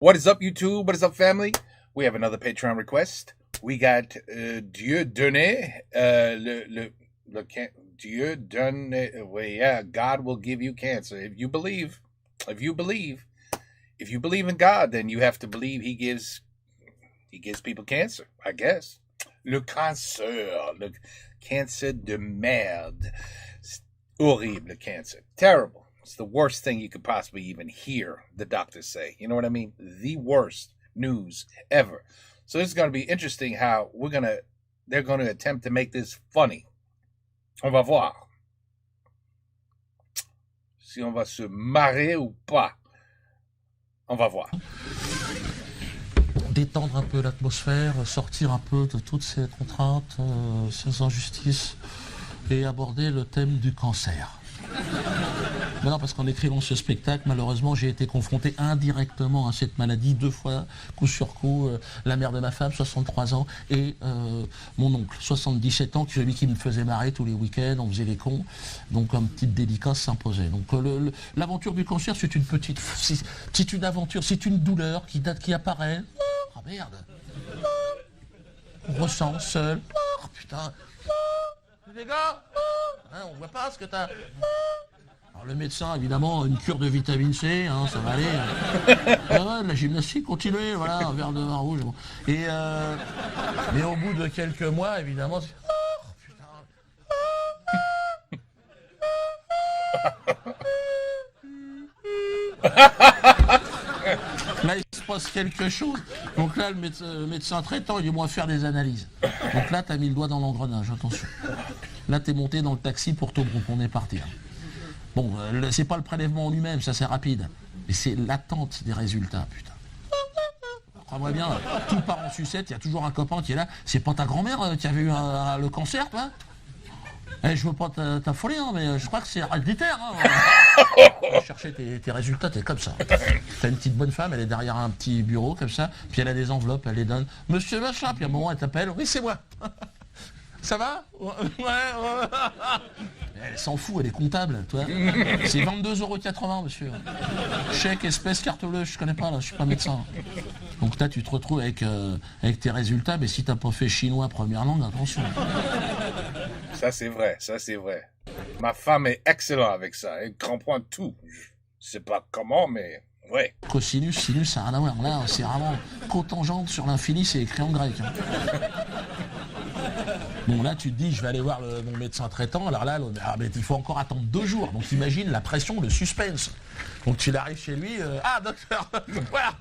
What is up, YouTube? What is up, family? We have another Patreon request. We got Dieu donné, Dieu donné. Well, yeah, God will give you cancer if you believe. If you believe in God, then you have to believe He gives people cancer. I guess. Le cancer de merde. C'est horrible, cancer. Terrible. It's the worst thing you could possibly even hear the doctors say. You know what I mean? The worst news ever. So this is going to be interesting how they're going to attempt to make this funny. On va voir si on va se marrer ou pas. On va voir. Détendre un peu l'atmosphère, sortir un peu de toutes ces contraintes, ces injustices et aborder le thème du cancer. Mais non, parce qu'en écrivant ce spectacle, malheureusement, j'ai été confronté indirectement à cette maladie 2 fois, coup sur coup. La mère de ma femme, 63 ans, et mon oncle, 77 ans, celui qui me faisait marrer tous les week-ends, on faisait les cons. Donc, une petite dédicace s'imposait. Donc, l'aventure du cancer, c'est une petite... C'est une aventure, c'est une douleur qui apparaît. Oh merde. On ressent seul. Oh putain. Les gars, hein, on voit pas ce que t'as. Alors le médecin, évidemment, une cure de vitamine C, hein, ça va aller. De la gymnastique, continuez, voilà, un verre de vin rouge. Bon. Et mais au bout de quelques mois, évidemment, c'est... Là, il se passe quelque chose. Donc là, le médecin traitant, il dit, moi, faire des analyses. Donc là, t'as mis le doigt dans l'engrenage, attention. Là, t'es monté dans le taxi pour Tobruk, on est parti. Hein. Bon, c'est pas le prélèvement en lui-même, ça c'est rapide. Mais c'est l'attente des résultats, putain. Crois-moi bien, tout part en sucette, il y a toujours un copain qui est là. C'est pas ta grand-mère qui avait eu le cancer, toi? Je veux pas t'affoler, hein, mais je crois que c'est héréditaire. Hein. Chercher tes résultats, t'es comme ça. T'as une petite bonne femme, elle est derrière un petit bureau, comme ça, puis elle a des enveloppes, elle les donne. Monsieur Machin, puis à un moment, elle t'appelle. Oui, c'est moi. Ça va? Ouais. Elle s'en fout, elle est comptable, toi. C'est 22,80 €, monsieur. Chèque, espèce, carte bleue, je connais pas, là, je suis pas médecin. Donc là, tu te retrouves avec tes résultats, mais si t'as pas fait chinois première langue, attention. Ça, c'est vrai. Ma femme est excellente avec ça. Elle comprend tout. Je sais pas comment, mais ouais. Cosinus, sinus, ça n'a rien à voir. Là, c'est vraiment cotangente sur l'infini, c'est écrit en grec. Hein. Bon, là, tu te dis, je vais aller voir mon médecin traitant. Alors là, mais il faut encore attendre 2 jours. Donc, imagine la pression, le suspense. Donc, tu arrives chez lui. Ah, docteur, voilà.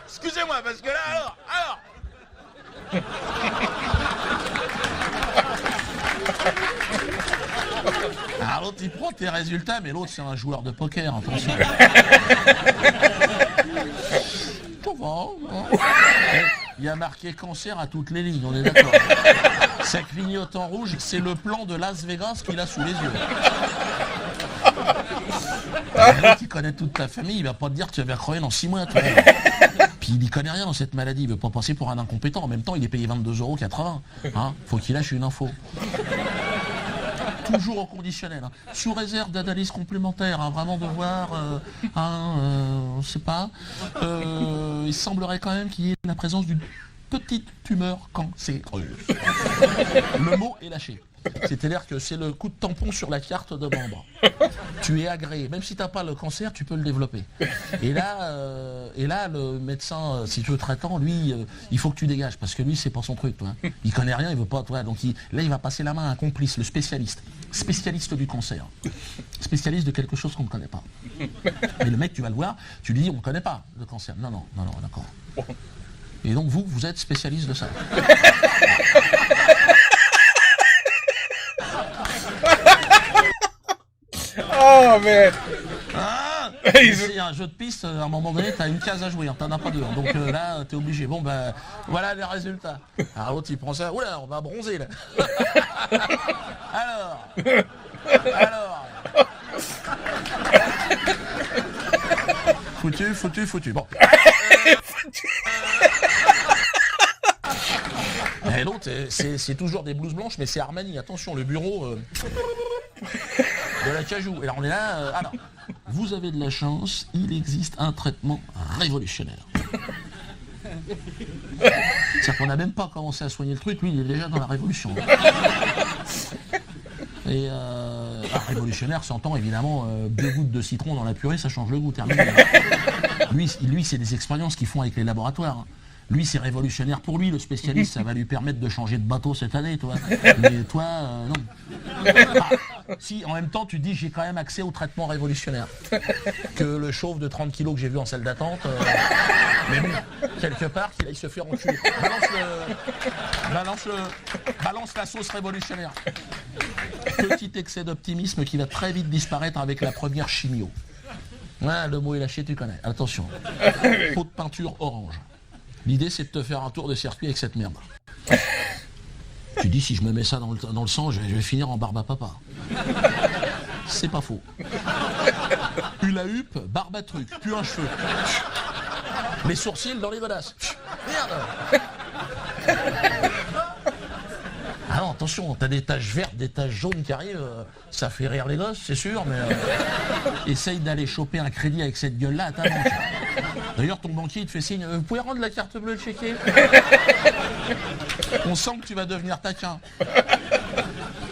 Excusez-moi, parce que là, alors. Alors l'autre il prend tes résultats, mais l'autre c'est un joueur de poker, attention. Il y a marqué cancer à toutes les lignes, on est d'accord. Ça clignote en rouge, c'est le plan de Las Vegas qu'il a sous les yeux. L'autre il connaît toute ta famille, il va pas te dire que tu vas crever dans 6 mois, toi. Puis il n'y connaît rien dans cette maladie, il veut pas passer pour un incompétent. En même temps, il est payé 22,80 €. Hein, faut qu'il lâche une info. Toujours au conditionnel. Hein. Sous réserve d'analyse complémentaire, hein, vraiment de voir, on sait pas. Il semblerait quand même qu'il y ait la présence d'une petite tumeur cancéreuse. Le mot est lâché. C'est-à-dire que c'est le coup de tampon sur la carte de membre. Tu es agréé. Même si tu n'as pas le cancer, tu peux le développer. Et là, le médecin, si tu veux traitant, lui, il faut que tu dégages. Parce que lui, c'est pas son truc. Toi. Il connaît rien, il veut pas. Toi. Donc là, il va passer la main à un complice, le spécialiste. Spécialiste du cancer. Spécialiste de quelque chose qu'on ne connaît pas. Mais le mec, tu vas le voir, tu lui dis, on ne connaît pas le cancer. Non, d'accord. Et donc, vous êtes spécialiste de ça. Oh, man. C'est un jeu de piste, à un moment donné, t'as une case à jouer, t'en as pas deux. Donc là, t'es obligé. Bon, ben, voilà les résultats. Alors l'autre, il prend ça. Oula, on va bronzer, là. Alors. Foutu. Bon. Et l'autre, c'est toujours des blouses blanches, mais c'est Armani. Attention, le bureau de la Cajou. Et alors on est là, alors, vous avez de la chance, il existe un traitement révolutionnaire. C'est-à-dire qu'on n'a même pas commencé à soigner le truc, lui il est déjà dans la révolution. Et révolutionnaire, s'entend évidemment 2 gouttes de citron dans la purée, ça change le goût, terminé. Lui c'est des expériences qu'ils font avec les laboratoires. Lui, c'est révolutionnaire pour lui, le spécialiste, ça va lui permettre de changer de bateau cette année, toi. Mais toi, non. Si, en même temps, tu te dis, j'ai quand même accès au traitement révolutionnaire. Que le chauve de 30 kilos que j'ai vu en salle d'attente, mais bon, quelque part, qu'il aille se faire enculer. Balance la sauce révolutionnaire. Petit excès d'optimisme qui va très vite disparaître avec la première chimio. Ouais, le mot est lâché, tu connais. Attention. Pot de peinture orange. L'idée, c'est de te faire un tour de circuit avec cette merde. Tu dis, si je me mets ça dans le sang, je vais finir en barbe à papa. C'est pas faux. Une huppe, barbe à truc, plus un cheveu. Les sourcils dans les godasses. Merde. Ah non, attention, t'as des taches vertes, des taches jaunes qui arrivent, ça fait rire les gosses, c'est sûr, mais essaye d'aller choper un crédit avec cette gueule-là à ta banque. D'ailleurs, ton banquier, il te fait signe, vous pouvez rendre la carte bleue checker. On sent que tu vas devenir taquin.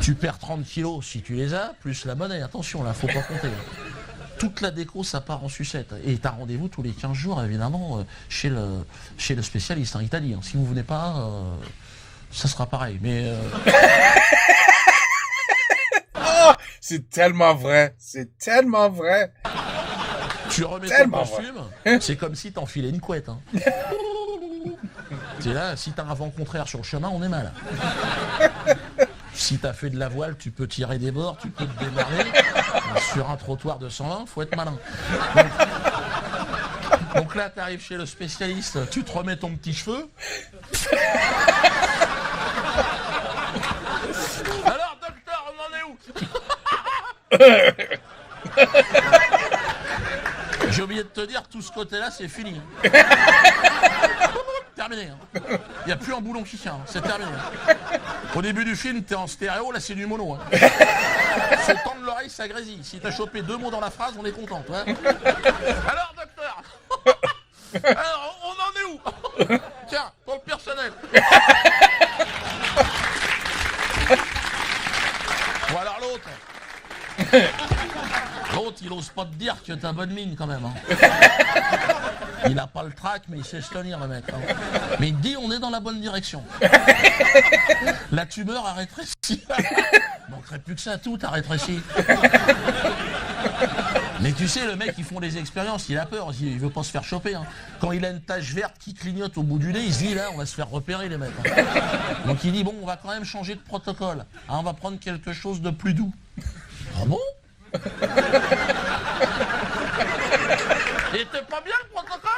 Tu perds 30 kilos si tu les as, plus la monnaie, attention, là, faut pas compter. Toute la déco, ça part en sucette. Et t'as rendez-vous tous les 15 jours, évidemment, chez le spécialiste, hein, il t'a dit, hein, si vous venez pas... ça sera pareil, mais... Oh, c'est tellement vrai. C'est tellement vrai. Tu remets Tellement ton costume, c'est comme si t'enfilais une couette. Hein. C'est là, si t'as un vent contraire sur le chemin, on est mal. Si t'as fait de la voile, tu peux tirer des bords, tu peux te démarrer. Sur un trottoir de 120, faut être malin. Donc là, t'arrives chez le spécialiste, tu te remets ton petit cheveu. Alors, docteur, on en est où? J'ai oublié de te dire, tout ce côté-là, c'est fini. Terminé. Il n'y a plus un boulon qui tient, c'est terminé. Au début du film, t'es en stéréo, là c'est du mono. Faut tendre l'oreille, ça grésille. Si t'as chopé 2 mots dans la phrase, on est content. Alors, docteur. Alors, on en est où? Tiens, pour le personnel. Ou alors l'autre. L'autre, il ose pas te dire que t'as bonne mine quand même. Hein. Il a pas le trac, mais il sait se tenir, le mec. Hein. Mais il te dit, on est dans la bonne direction. La tumeur a rétréci. Manquerait plus que ça, tout a rétréci. Mais tu sais, le mec, ils font des expériences, il a peur, il veut pas se faire choper. Hein. Quand il a une tache verte qui clignote au bout du nez, il se dit, là, on va se faire repérer, les mecs. Hein. Donc il dit, bon, on va quand même changer de protocole. Hein, on va prendre quelque chose de plus doux. Ah bon? Il était pas bien le protocole?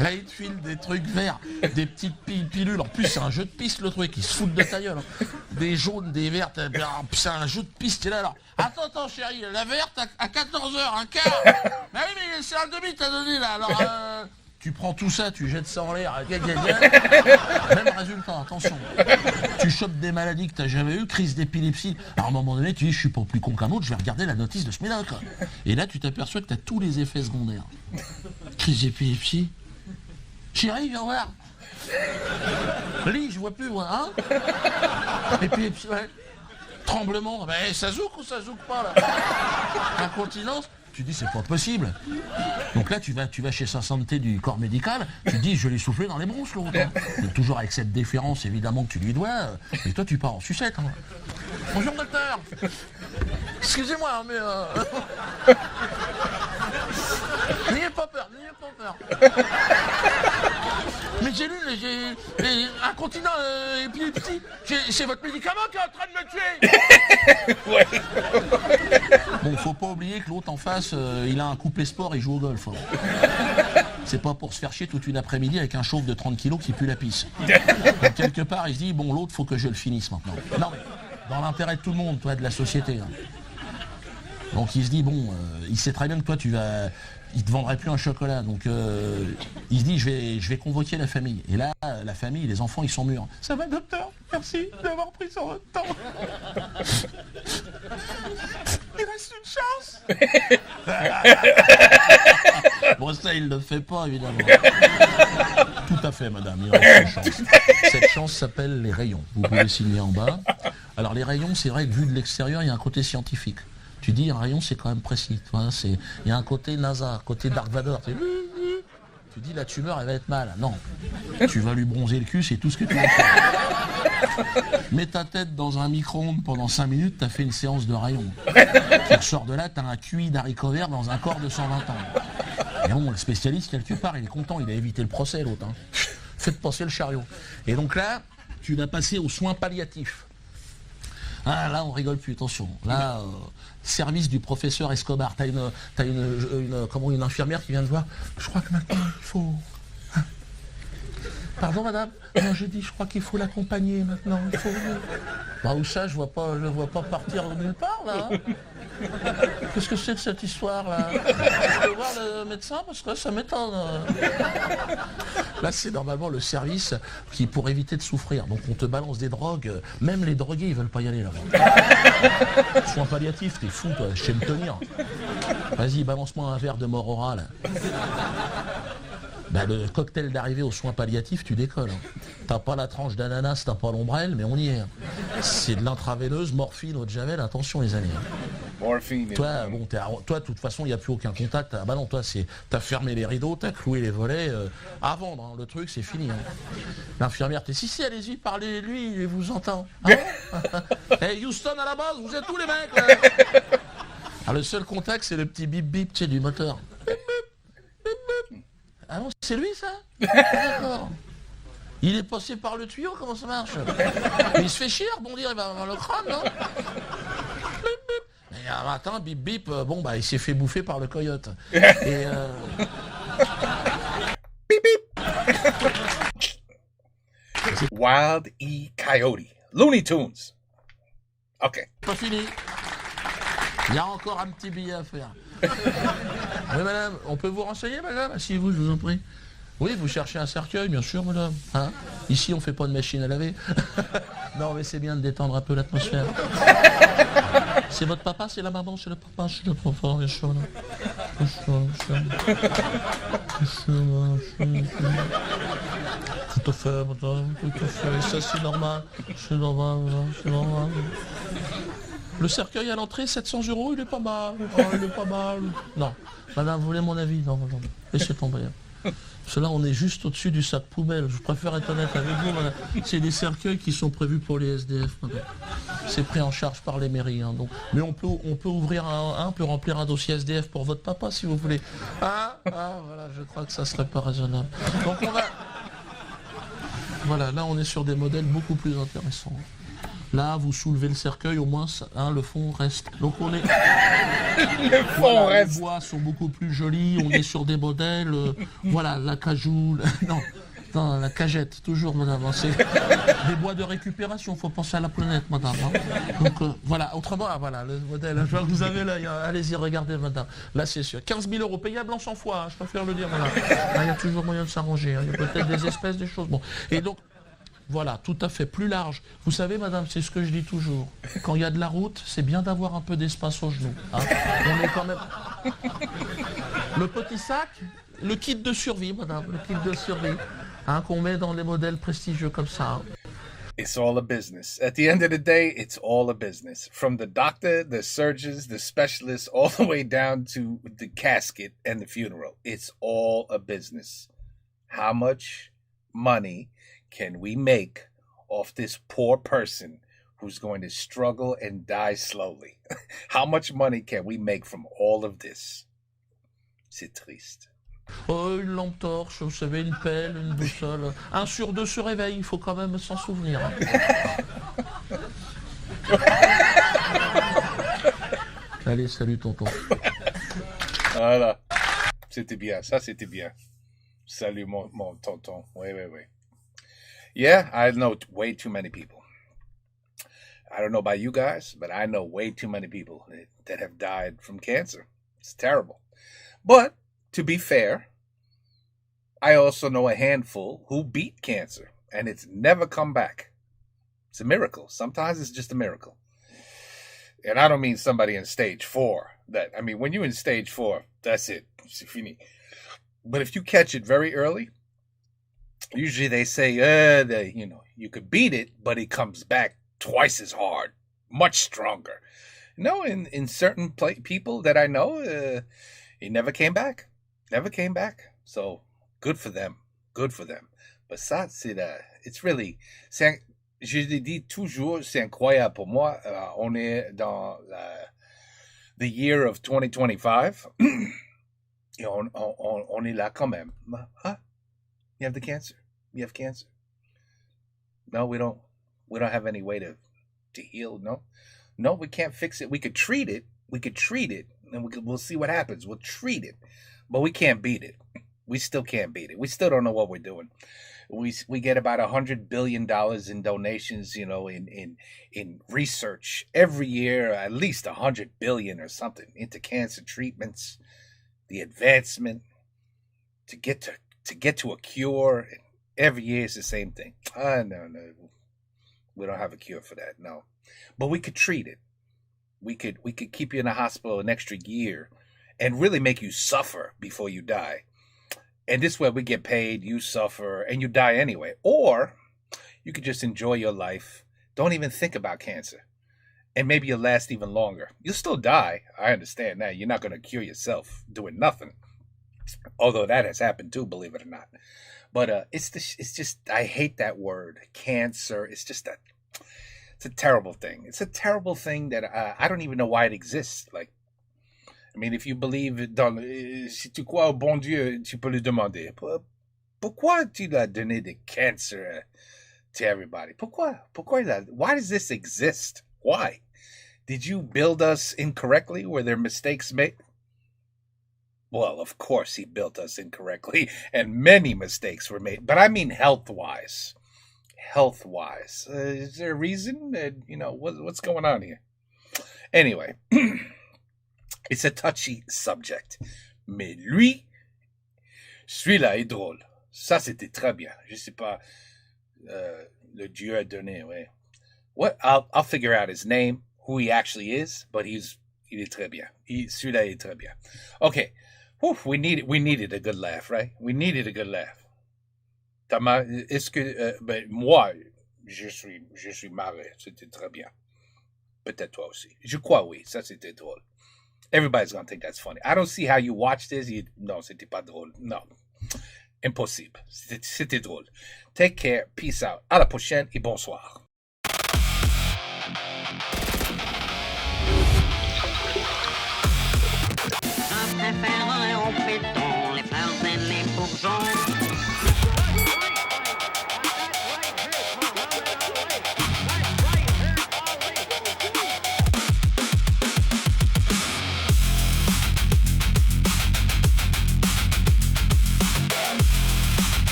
Là, il te file des trucs verts, des petites pilules. En plus, c'est un jeu de piste, le truc. Ils se foutent de ta gueule. Hein. Des jaunes, des vertes. C'est un jeu de piste. Et là, alors. Attends, chérie. La verte à 14h, un quart. Mais oui, mais c'est un demi, t'as donné, là. Alors, tu prends tout ça, tu jettes ça en l'air. Même résultat, attention. Tu chopes des maladies que t'as jamais eues, crise d'épilepsie. À un moment donné, tu dis, je suis pas plus con qu'un autre, je vais regarder la notice de ce médoc. Et là, tu t'aperçois que t'as tous les effets secondaires. Crise d'épilepsie. Chérie, viens voir. Lis, je vois plus, moi, hein. Épilepsie, ouais. Tremblement, ben ça zouk ou ça zouk pas, là. Incontinence. Tu dis, c'est pas possible. Donc là, tu vas chez sa santé du corps médical, tu dis, je l'ai soufflé dans les bronches, l'autre. Hein. Toujours avec cette déférence, évidemment, que tu lui dois. Et toi, tu pars en sucette. Hein. Bonjour, docteur. Excusez-moi, mais... N'ayez pas peur, n'ayez pas peur. Mais j'ai lu, j'ai incontinent, épilepsie. C'est votre médicament qui est en train de me tuer. Ouais. Bon, faut pas oublier que l'autre en face, il a un couplet sport, il joue au golf. Hein. C'est pas pour se faire chier toute une après-midi avec un chauve de 30 kilos qui pue la pisse. Donc, quelque part, il se dit, bon, l'autre, faut que je le finisse maintenant. Non, mais dans l'intérêt de tout le monde, toi, de la société. Hein. Donc il se dit, bon, il sait très bien que toi, il te vendrait plus un chocolat. Donc il se dit, je vais convoquer la famille. Et là, la famille, les enfants, ils sont mûrs. Ça va, docteur? Merci d'avoir pris sur votre temps. Il reste une chance. Bon, ça, il le fait pas, évidemment. Tout à fait, madame, il reste une chance. Cette chance s'appelle les rayons. Vous pouvez signer en bas. Alors, les rayons, c'est vrai que vu de l'extérieur, il y a un côté scientifique. Tu dis, un rayon, c'est quand même précis. Il y a un côté NASA, un côté Dark Vador. Tu dis, la tumeur, elle va être mal. Non. Tu vas lui bronzer le cul, c'est tout ce que tu vas faire. Mets ta tête dans un micro-ondes pendant 5 minutes, t'as fait une séance de rayons. Tu ressors de là, t'as un QI d'haricots verts dans un corps de 120 ans. Et bon, le spécialiste, quelque part, il est content, il a évité le procès, l'autre. Hein. Faites passer le chariot. Et donc là, tu vas passer aux soins palliatifs. Ah, là, on rigole plus, attention. Là, service du professeur Escobar. T'as une infirmière qui vient te voir. Je crois que maintenant, il faut... Hein. Pardon, madame? Non, j'ai dit, je crois qu'il faut l'accompagner maintenant. Il faut... Bah, où ça, je vois pas partir nulle part, là. Hein. Qu'est-ce que c'est que cette histoire-là? Je peux voir le médecin parce que ça m'étonne. Là, c'est normalement le service qui pour éviter de souffrir. Donc, on te balance des drogues. Même les drogués, ils veulent pas y aller là-bas. Soins palliatifs, t'es fou, toi. Je sais me tenir. Vas-y, balance-moi un verre de mort orale. Ben, le cocktail d'arrivée aux soins palliatifs, tu décolles. Hein. T'as pas la tranche d'ananas, t'as pas l'ombrelle, mais on y est. Hein. C'est de l'intraveineuse, morphine, eau de javel, attention les amis. Morphine. Toi, bon, toi, de toute façon, il n'y a plus aucun contact. Ah bah non, toi, t'as fermé les rideaux, t'as cloué les volets. À vendre, hein. Le truc, c'est fini. Hein. L'infirmière, t'es si, allez-y, parlez-lui, il vous entend. Hein. Hey, Houston, à la base, vous êtes tous les mecs, là. Alors, le seul contact, c'est le petit bip-bip, tu sais, du moteur. Bip-bip. Ah non, c'est lui, ça? D'accord. Il est passé par le tuyau, comment ça marche? Il se fait chier, rebondir, il va avoir le crâne, non? Bip, bip. Mais un matin, bip bip, bon bah il s'est fait bouffer par le coyote. Et Beep beep. Wild E. Coyote. Looney Tunes. OK. pas fini. Il y a encore un petit billet à faire. Oui madame, on peut vous renseigner madame? Asseyez-vous, je vous en prie. Oui, vous cherchez un cercueil, bien sûr madame. Hein? Ici on fait pas de machine à laver. Non mais c'est bien de détendre un peu l'atmosphère. C'est votre papa, c'est la maman, c'est le papa, c'est le papa, bien sûr. Tout à fait, madame, tout à fait. Ça c'est normal, c'est normal, madame, c'est normal. Le cercueil à l'entrée, 700 €, il est pas mal. Oh, il est pas mal. Non, madame, vous voulez mon avis? Non, madame, laissez tomber. Parce que là, on est juste au-dessus du sac poubelle. Je préfère être honnête avec vous, madame. C'est des cercueils qui sont prévus pour les SDF, madame. C'est pris en charge par les mairies. Hein, donc. Mais on peut ouvrir on peut remplir un dossier SDF pour votre papa, si vous voulez. Ah, voilà, je crois que ça serait pas raisonnable. Donc on va... Voilà, là, on est sur des modèles beaucoup plus intéressants. Là, vous soulevez le cercueil, au moins, le fond reste. Donc on est... Le fond reste. Les bois sont beaucoup plus jolis, on est sur des modèles... voilà, la cajou... Non, la cagette, toujours, madame. Hein, c'est des bois de récupération, il faut penser à la planète, madame. Hein. Donc, voilà, autrement, voilà, le modèle, je vois que vous avez là, allez-y, regardez, madame. Là, c'est sûr. 15 000 € payable en 100 fois, hein, je préfère le dire, madame. Il y a toujours moyen de s'arranger, hein, il y a peut-être des espèces, des choses. Bon, et donc... Voilà, tout à fait, plus large. Vous savez, madame, c'est ce que je dis toujours. Quand il y a de la route, c'est bien d'avoir un peu d'espace aux genoux. Hein. On est quand même... Le petit sac, le kit de survie, madame, le kit de survie, hein, qu'on met dans les modèles prestigieux comme ça. Hein. It's all a business. At the end of the day, it's all a business. From the doctor, the surgeons, the specialists, all the way down to the casket and the funeral. It's all a business. How much money can we make off this poor person who's going to struggle and die slowly? How much money can we make from all of this? C'est triste. Oh, une lampe torche, vous savez, une pelle, une boussole. 1 sur 2 se réveille, il faut quand même s'en souvenir. Allez, salut tonton. Voilà. C'était bien, ça c'était bien. Salut mon tonton. Oui. Yeah, I know way too many people. I don't know about you guys, but I know way too many people that have died from cancer. It's terrible. But, to be fair, I also know a handful who beat cancer, and it's never come back. It's a miracle. Sometimes it's just a miracle. And I don't mean somebody in stage 4. I mean, when you're in stage 4, that's it. C'est fini. But if you catch it very early, usually they say, you could beat it, but it comes back twice as hard, much stronger. No, in certain people that I know, he never came back. Never came back. So good for them. Good for them. But ça, it's really, je le dis toujours, c'est incroyable pour moi. On est dans the year of 2025. Et on est là quand même. Huh? You have the cancer. You have cancer. No, we don't have any way to heal. No, we can't fix it. We could treat it. And we'll see what happens. We'll treat it, but we can't beat it. We still can't beat it. We still don't know what we're doing. We get about $100 billion in donations, in research every year, at least $100 billion or something into cancer treatments, the advancement to get to a cure. Every year is the same thing. No, we don't have a cure for that. No, but we could treat it. We could keep you in the hospital an extra year, and really make you suffer before you die. And this way we get paid, you suffer, and you die anyway. Or you could just enjoy your life. Don't even think about cancer. And maybe you'll last even longer. You'll still die. I understand that. You're not going to cure yourself doing nothing. Although that has happened too, believe it or not. But it's just, I hate that word, cancer. It's a terrible thing. It's a terrible thing that I don't even know why it exists. Like, I mean, if you believe si tu crois au bon Dieu, tu peux lui demander, pourquoi tu l'as donné de cancer to everybody? Pourquoi that? Why does this exist? Why? Did you build us incorrectly? Were there mistakes made? Well, of course he built us incorrectly, and many mistakes were made. But I mean health-wise. Health-wise. Is there a reason? What's going on here? Anyway, it's a touchy subject. Mais lui, celui-là est drôle. Ça, c'était très bien. Je sais pas, le Dieu a donné, ouais. What? I'll figure out his name, who he actually is, but il est très bien. Celui-là est très bien. Okay. Whew, we needed a good laugh, right? We needed a good laugh. Est-ce que moi, je suis marré. C'était très bien. Peut-être toi aussi. Je crois oui. Ça, c'était drôle. Everybody's gonna think that's funny. I don't see how you watch this. Non, c'était pas drôle. Non. Impossible. C'était drôle. Take care. Peace out. À la prochaine et bonsoir.